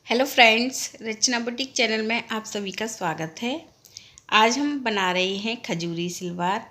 Hello friends, रचना boutique channel में आप सभी का स्वागत है। आज हम बना रहे हैं खजूरी सलवार।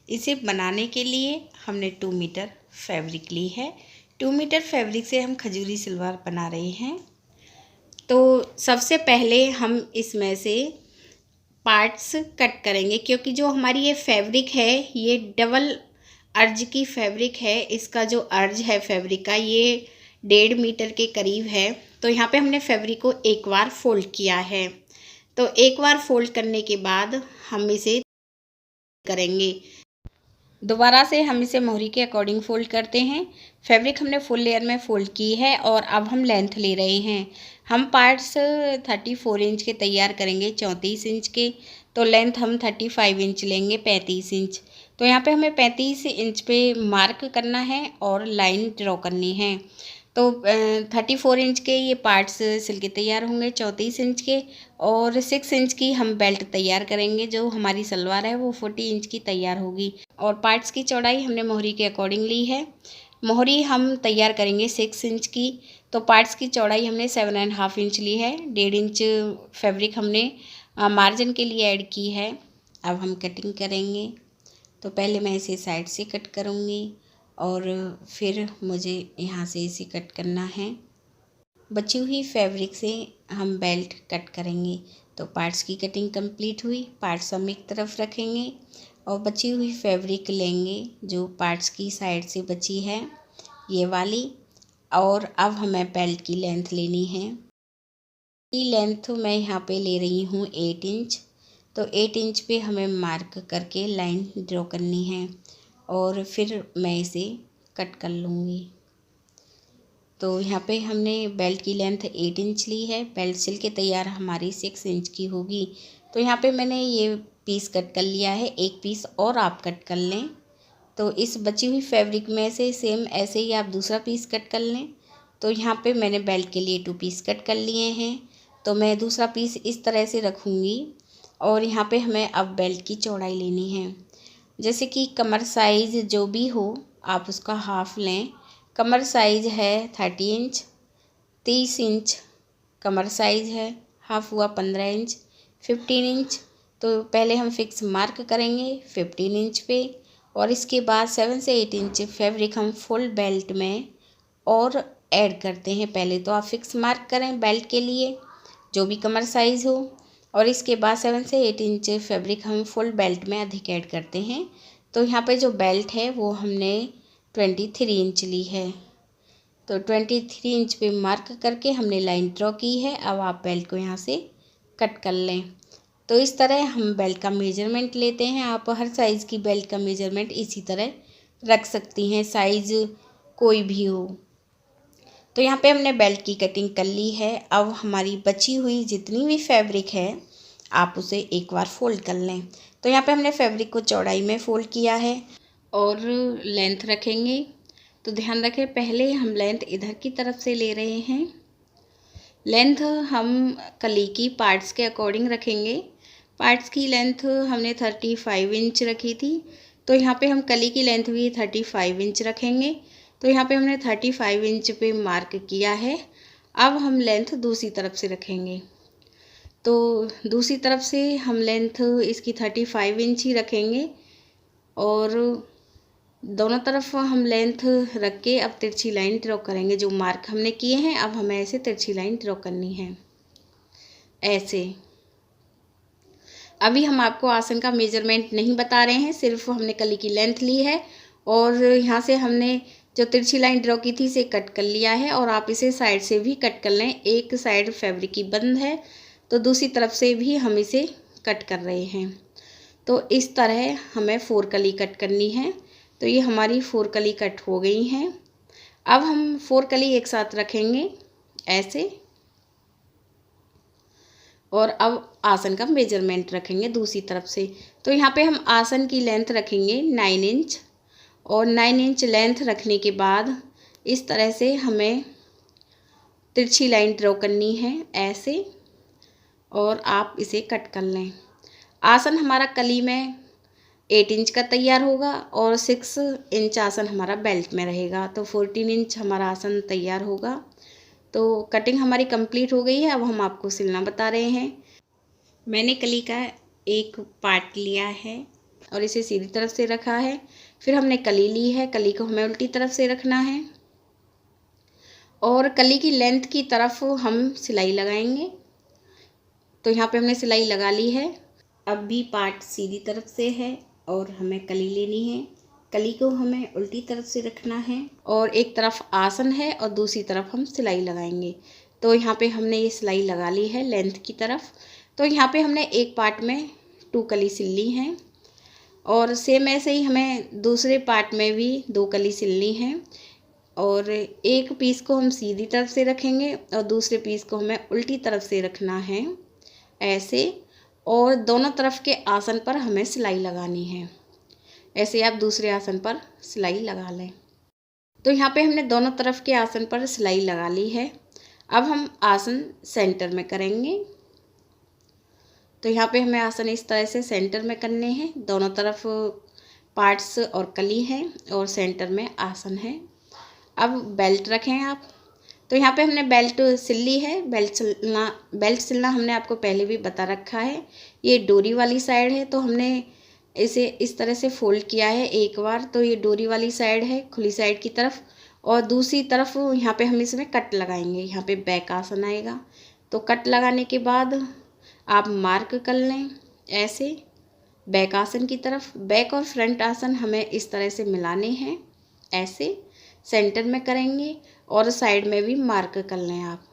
इसे बनाने के लिए हमने 2 मीटर फैब्रिक ली है। 2 मीटर फैब्रिक से हम खजूरी सलवार बना रहे हैं। तो सबसे पहले हम इसमें से पार्ट्स कट करेंगे, क्योंकि जो हमारी ये फैब्रिक है ये डबल अर्ज की फैब्रिक है। इसका जो अर्ज है फैब्रिक का ये 1.5 मीटर के करीब है। तो यहाँ पे हमने फैब्रिक को एक बार फोल्ड किया है। तो एक बार फोल्ड करने के बाद हम इसे करेंगे। दोबारा से हम इसे मोहरी के अकॉर्डिंग फोल्ड करते हैं। फैब्रिक हमने फुल लेयर में फोल्ड की है और अब हम लेंथ ले रहे हैं। हम पार्ट्स 34 इंच के तैयार करेंगे, 34 इंच के। तो लेंथ हम 35 इंच लेंगे, 35 इंच। तो यहाँ पे हमें 35 इंच पे मार्क करना है और लाइन ड्रॉ करनी है। तो 34 इंच के ये पार्ट्स सिल के तैयार होंगे, 34 इंच के और 6 इंच की हम बेल्ट तैयार करेंगे। जो हमारी सलवार है वो 40 इंच की तैयार होगी। और पार्ट्स की चौड़ाई हमने मोहरी के अकॉर्डिंग ली है। मोहरी हम तैयार करेंगे 6 इंच की। तो पार्ट्स की चौड़ाई हमने 7.5 इंच ली है। 1.5 इंच फैब्रिक हमने मार्जिन के लिए ऐड की है। अब हम कटिंग करेंगे। तो पहले मैं इसे साइड से कट करूँगी और फिर मुझे यहाँ से इसे कट करना है। बची हुई फैब्रिक से हम बेल्ट कट करेंगे। तो पार्ट्स की कटिंग कंप्लीट हुई। पार्ट्स हम एक तरफ रखेंगे और बची हुई फैब्रिक लेंगे जो पार्ट्स की साइड से बची है, ये वाली। और अब हमें बेल्ट की लेंथ लेनी है। की लेंथ मैं यहाँ पे ले रही हूँ 8 इंच। तो 8 इंच पे हमें मार्क करके लाइन ड्रॉ करनी है और फिर मैं इसे कट कर लूँगी। तो यहाँ पे हमने बेल्ट की लेंथ 8 इंच ली है। बेल्ट सिल के तैयार हमारी 6 इंच की होगी। तो यहाँ पे मैंने ये पीस कट कर लिया है। एक पीस और आप कट कर लें। तो इस बची हुई फैब्रिक में से सेम ऐसे ही आप दूसरा पीस कट कर लें। तो यहाँ पे मैंने बेल्ट के लिए 2 पीस कट कर लिए हैं। तो मैं दूसरा पीस इस तरह से रखूँगी और यहाँ पे हमें अब बेल्ट की चौड़ाई लेनी है। जैसे कि कमर साइज़ जो भी हो आप उसका हाफ लें। कमर साइज़ है 30 इंच, 30 इंच कमर साइज़ है, हाफ हुआ 15 इंच, 15 इंच। तो पहले हम फिक्स मार्क करेंगे 15 इंच पे और इसके बाद 7 से 8 इंच फैब्रिक हम फुल बेल्ट में और ऐड करते हैं। पहले तो आप फिक्स मार्क करें बेल्ट के लिए जो भी कमर साइज़ हो और इसके बाद 7 से 8 इंच फैब्रिक हम फुल बेल्ट में अधिक ऐड करते हैं। तो यहाँ पे जो बेल्ट है वो हमने 23 इंच ली है। तो 23 इंच पे मार्क करके हमने लाइन ड्रॉ की है। अब आप बेल्ट को यहाँ से कट कर लें। तो इस तरह हम बेल्ट का मेजरमेंट लेते हैं। आप हर साइज़ की बेल्ट का मेजरमेंट इसी तरह रख सकती हैं, साइज़ कोई भी हो। तो यहाँ पे हमने बेल्ट की कटिंग कर ली है। अब हमारी बची हुई जितनी भी फैब्रिक है आप उसे एक बार फोल्ड कर लें। तो यहाँ पे हमने फैब्रिक को चौड़ाई में फोल्ड किया है और लेंथ रखेंगे। तो ध्यान रखें, पहले हम लेंथ इधर की तरफ से ले रहे हैं। लेंथ हम कली की पार्ट्स के अकॉर्डिंग रखेंगे। पार्ट्स की लेंथ हमने 35 इंच रखी थी। तो यहाँ पे हम कली की लेंथ भी 35 इंच रखेंगे। तो यहाँ पे हमने 35 इंच पे मार्क किया है। अब हम लेंथ दूसरी तरफ से रखेंगे। तो दूसरी तरफ से हम लेंथ इसकी 35 इंच ही रखेंगे और दोनों तरफ हम लेंथ रख के अब तिरछी लाइन ड्रॉ करेंगे। जो मार्क हमने किए हैं अब हमें ऐसे तिरछी लाइन ड्रॉ करनी है, ऐसे। अभी हम आपको आसन का मेजरमेंट नहीं बता रहे हैं, सिर्फ हमने कली की लेंथ ली है और यहाँ से हमने जो तिरछी लाइन ड्रॉ की थी इसे कट कर लिया है। और आप इसे साइड से भी कट कर लें। एक साइड फैब्रिक की बंद है तो दूसरी तरफ से भी हम इसे कट कर रहे हैं। तो इस तरह हमें 4 कली कट करनी है। तो ये हमारी 4 कली कट हो गई हैं। अब हम 4 कली एक साथ रखेंगे ऐसे और अब आसन का मेजरमेंट रखेंगे दूसरी तरफ से। तो यहाँ पे हम आसन की लेंथ रखेंगे 9 इंच और 9 इंच लेंथ रखने के बाद इस तरह से हमें तिरछी लाइन ड्रॉ करनी है ऐसे और आप इसे कट कर लें। आसन हमारा कली में 8 इंच का तैयार होगा और 6 इंच आसन हमारा बेल्ट में रहेगा। तो 14 इंच हमारा आसन तैयार होगा। तो कटिंग हमारी कंप्लीट हो गई है। अब हम आपको सिलना बता रहे हैं। मैंने कली का एक पार्ट लिया है और इसे सीधी तरफ से रखा है। फिर हमने कली ली है, कली को हमें उल्टी तरफ से रखना है और कली की लेंथ की तरफ हम सिलाई लगाएंगे। तो यहाँ पे हमने सिलाई लगा ली है। अब भी पार्ट सीधी तरफ से है और हमें कली लेनी है। कली को हमें उल्टी तरफ से रखना है और एक तरफ आसन है और दूसरी तरफ हम सिलाई लगाएंगे। तो यहाँ पे हमने ये सिलाई लगा ली है लेंथ की तरफ। तो यहाँ पे हमने एक पार्ट में 2 कली सिल ली हैं और सेम ऐसे ही हमें दूसरे पार्ट में भी 2 कली सिलनी है और एक पीस को हम सीधी तरफ से रखेंगे और दूसरे पीस को हमें उल्टी तरफ से रखना है ऐसे। और दोनों तरफ के आसन पर हमें सिलाई लगानी है। ऐसे आप दूसरे आसन पर सिलाई लगा लें। तो यहाँ पे हमने दोनों तरफ के आसन पर सिलाई लगा ली है। अब हम आसन सेंटर में करेंगे। तो यहाँ पे हमें आसन इस तरह से सेंटर में करने हैं। दोनों तरफ पार्ट्स और कली हैं और सेंटर में आसन है। अब बेल्ट रखें आप। तो यहाँ पे हमने बेल्ट सिल ली है। बेल्ट सिलना हमने आपको पहले भी बता रखा है। ये डोरी वाली साइड है तो हमने इसे इस तरह से फोल्ड किया है एक बार। तो ये डोरी वाली साइड है खुली साइड की तरफ और दूसरी तरफ यहाँ पे हम इसमें कट लगाएंगे। यहाँ पे बैक आसन आएगा। तो कट लगाने के बाद आप मार्क कर लें ऐसे बैक आसन की तरफ। बैक और फ्रंट आसन हमें इस तरह से मिलाने हैं ऐसे सेंटर में करेंगे और साइड में भी मार्क कर लें आप।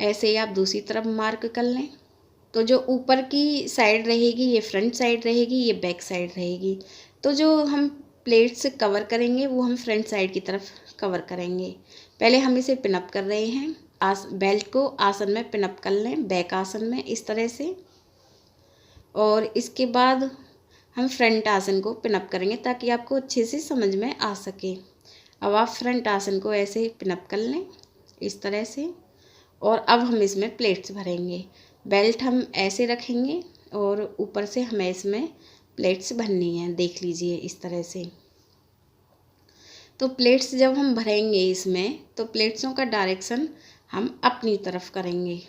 ऐसे ही आप दूसरी तरफ मार्क कर लें। तो जो ऊपर की साइड रहेगी ये फ्रंट साइड रहेगी, ये बैक साइड रहेगी। तो जो हम प्लेट्स कवर करेंगे वो हम फ्रंट साइड की तरफ कवर करेंगे। पहले हम इसे पिनअप कर रहे हैं। बेल्ट को आसन में पिनअप कर लें बैक आसन में इस तरह से और इसके बाद हम फ्रंट आसन को पिनअप करेंगे ताकि आपको अच्छे से समझ में आ सके। अब आप फ्रंट आसन को ऐसे पिनअप कर लें इस तरह से और अब हम इसमें प्लेट्स भरेंगे। बेल्ट हम ऐसे रखेंगे और ऊपर से हमें इसमें प्लेट्स भरनी है। देख लीजिए इस तरह से। तो प्लेट्स जब हम भरेंगे इसमें तो प्लेट्सों का डायरेक्शन हम अपनी तरफ करेंगे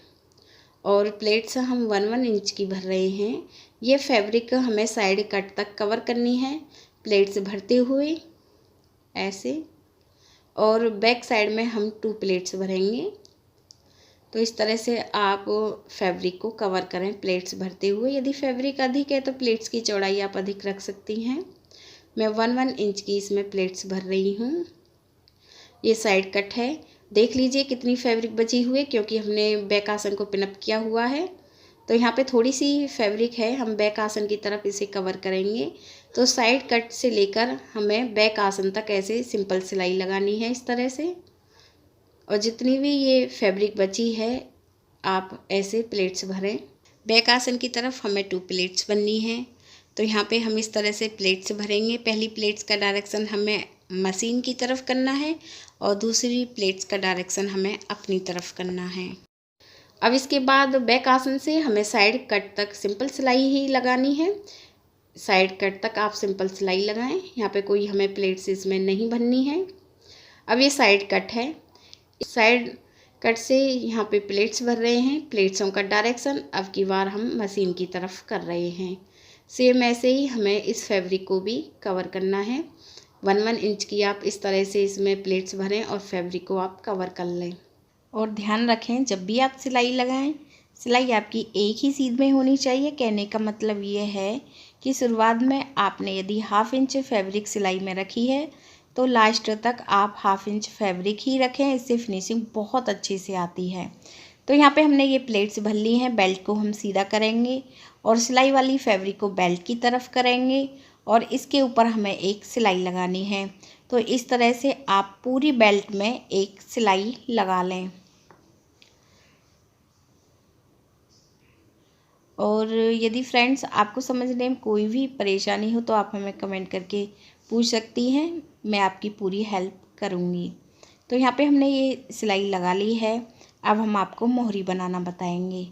और प्लेट्स हम 1-1 इंच की भर रहे हैं। ये फैब्रिक हमें साइड कट तक कवर करनी है प्लेट्स भरते हुए ऐसे। और बैक साइड में हम 2 प्लेट्स भरेंगे। तो इस तरह से आप फैब्रिक को कवर करें प्लेट्स भरते हुए। यदि फैब्रिक अधिक है तो प्लेट्स की चौड़ाई आप अधिक रख सकती हैं। मैं 1-1 इंच की इसमें प्लेट्स भर रही हूँ। ये साइड कट है। देख लीजिए कितनी फैब्रिक बची हुई है क्योंकि हमने बैक आसन को पिनअप किया हुआ है। तो यहाँ पे थोड़ी सी फैब्रिक है। हम बैक आसन की तरफ इसे कवर करेंगे। तो साइड कट से लेकर हमें बैक आसन तक ऐसे सिंपल सिलाई लगानी है इस तरह से। और जितनी भी ये फैब्रिक बची है आप ऐसे प्लेट्स भरें। बैक आसन की तरफ हमें 2 प्लेट्स बननी है। तो यहाँ पे हम इस तरह से प्लेट्स भरेंगे। पहली प्लेट्स का डायरेक्शन हमें मशीन की तरफ करना है और दूसरी प्लेट्स का डायरेक्शन हमें अपनी तरफ करना है। अब इसके बाद बैक आसन से हमें साइड कट तक सिंपल सिलाई ही लगानी है। साइड कट तक आप सिंपल सिलाई लगाएं। यहाँ पे कोई हमें प्लेट्स इसमें नहीं भरनी है। अब ये साइड कट है। साइड कट से यहाँ पे प्लेट्स भर रहे हैं। प्लेट्सों का डायरेक्शन अब की बार हम मशीन की तरफ कर रहे हैं। सेम ऐसे ही हमें इस फैब्रिक को भी कवर करना है। 1-1 इंच की आप इस तरह से इसमें प्लेट्स भरें और फैब्रिक को आप कवर कर लें। और ध्यान रखें जब भी आप सिलाई लगाएं सिलाई आपकी एक ही सीध में होनी चाहिए। कहने का मतलब ये है कि शुरुआत में आपने यदि 1/2 इंच फैब्रिक सिलाई में रखी है तो लास्ट तक आप 1/2 इंच फैब्रिक ही रखें। इससे फिनिशिंग बहुत अच्छे से आती है। तो यहाँ पे हमने ये प्लेट्स भर ली हैं। बेल्ट को हम सीधा करेंगे और सिलाई वाली फैब्रिक को बेल्ट की तरफ करेंगे और इसके ऊपर हमें एक सिलाई लगानी है। तो इस तरह से आप पूरी बेल्ट में एक सिलाई लगा लें। और यदि फ्रेंड्स आपको समझने में कोई भी परेशानी हो तो आप हमें कमेंट करके पूछ सकती हैं। मैं आपकी पूरी हेल्प करूँगी। तो यहाँ पे हमने ये सिलाई लगा ली है। अब हम आपको मोहरी बनाना बताएंगे।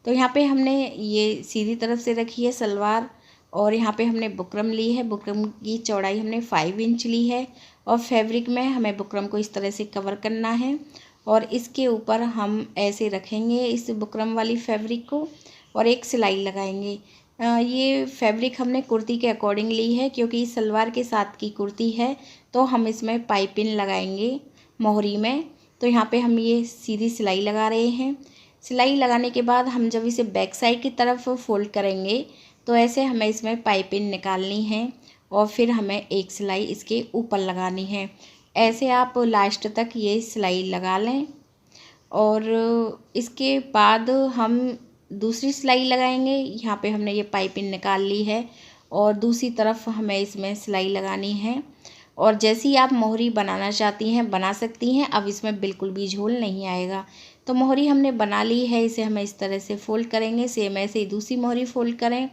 तो यहाँ पे हमने ये सीधी तरफ से रखी है सलवार और यहाँ पे हमने बुकरम ली है। बुकरम की चौड़ाई हमने 5 इंच ली है और फैब्रिक में हमें बुकरम को इस तरह से कवर करना है और इसके ऊपर हम ऐसे रखेंगे इस बुकरम वाली फैब्रिक को और एक सिलाई लगाएंगे। ये फैब्रिक हमने कुर्ती के अकॉर्डिंग ली है, क्योंकि सलवार के साथ की कुर्ती है तो हम इसमें पाइपिंग लगाएंगे मोहरी में। तो यहाँ पे हम ये सीधी सिलाई लगा रहे हैं। सिलाई लगाने के बाद हम जब इसे बैक साइड की तरफ फोल्ड करेंगे तो ऐसे हमें इसमें पाइपिंग निकालनी है और फिर हमें एक सिलाई इसके ऊपर लगानी है। ऐसे आप लास्ट तक ये सिलाई लगा लें और इसके बाद हम दूसरी सिलाई लगाएंगे। यहाँ पे हमने ये पाइपिंग निकाल ली है और दूसरी तरफ हमें इसमें सिलाई लगानी है। और जैसी आप मोहरी बनाना चाहती हैं बना सकती हैं। अब इसमें बिल्कुल भी झोल नहीं आएगा। तो मोहरी हमने बना ली है, इसे हमें इस तरह से फ़ोल्ड करेंगे। सेम ऐसे ही दूसरी मोहरी फ़ोल्ड करें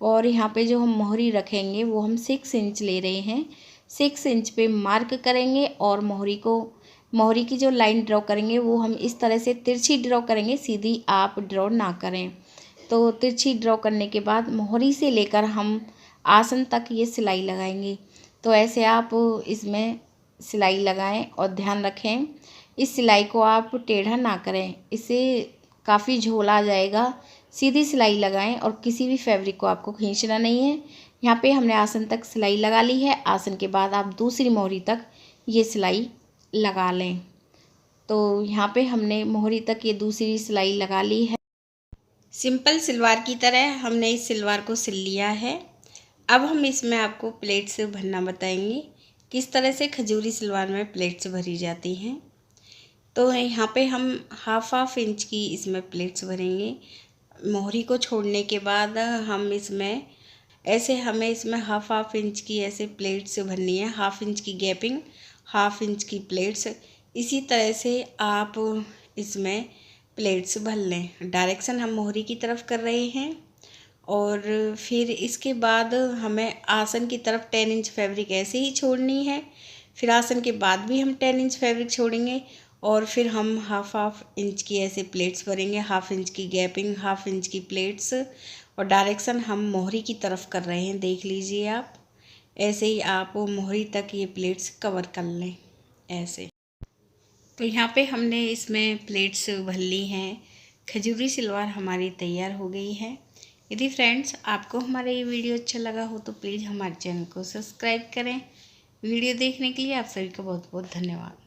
और यहाँ पे जो हम मोहरी रखेंगे वो हम 6 इंच ले रहे हैं। 6 इंच पे मार्क करेंगे और मोहरी की जो लाइन ड्रॉ करेंगे वो हम इस तरह से तिरछी ड्रॉ करेंगे, सीधी आप ड्रॉ ना करें। तो तिरछी ड्रॉ करने के बाद मोहरी से लेकर हम आसन तक ये सिलाई लगाएंगे। तो ऐसे आप इसमें सिलाई लगाएं और ध्यान रखें इस सिलाई को आप टेढ़ा ना करें, इससे काफ़ी झोल आ जाएगा। सीधी सिलाई लगाएं और किसी भी फैब्रिक को आपको खींचना नहीं है। यहाँ पे हमने आसन तक सिलाई लगा ली है। आसन के बाद आप दूसरी मोहरी तक ये सिलाई लगा लें। तो यहाँ पे हमने मोहरी तक ये दूसरी सिलाई लगा ली है। सिंपल सलवार की तरह हमने इस सलवार को सिल लिया है। अब हम इसमें आपको प्लेट से भरना बताएंगे, किस तरह से खजूरी सलवार में प्लेट से भरी जाती हैं। तो यहाँ पे हम हाफ इंच की इसमें प्लेट्स भरेंगे। मोहरी को छोड़ने के बाद हम इसमें ऐसे हमें इसमें हाफ इंच की ऐसे प्लेट्स भरनी है। हाफ इंच की गैपिंग, हाफ इंच की प्लेट्स। इसी तरह से आप इसमें प्लेट्स भर लें। डायरेक्शन हम मोहरी की तरफ कर रहे हैं और फिर इसके बाद हमें आसन की तरफ 10 इंच फैब्रिक ऐसे ही छोड़नी है। फिर आसन के बाद भी हम 10 इंच फैब्रिक छोड़ेंगे और फिर हम हाफ इंच की ऐसे प्लेट्स भरेंगे। हाफ इंच की गैपिंग, हाफ इंच की प्लेट्स और डायरेक्शन हम मोहरी की तरफ कर रहे हैं, देख लीजिए आप। ऐसे ही आप मोहरी तक ये प्लेट्स कवर कर लें ऐसे। तो यहाँ पे हमने इसमें प्लेट्स भर ली हैं। खजूरी सलवार हमारी तैयार हो गई है। यदि फ्रेंड्स आपको हमारा ये वीडियो अच्छा लगा हो तो प्लीज़ हमारे चैनल को सब्सक्राइब करें। वीडियो देखने के लिए आप सभी का बहुत बहुत धन्यवाद।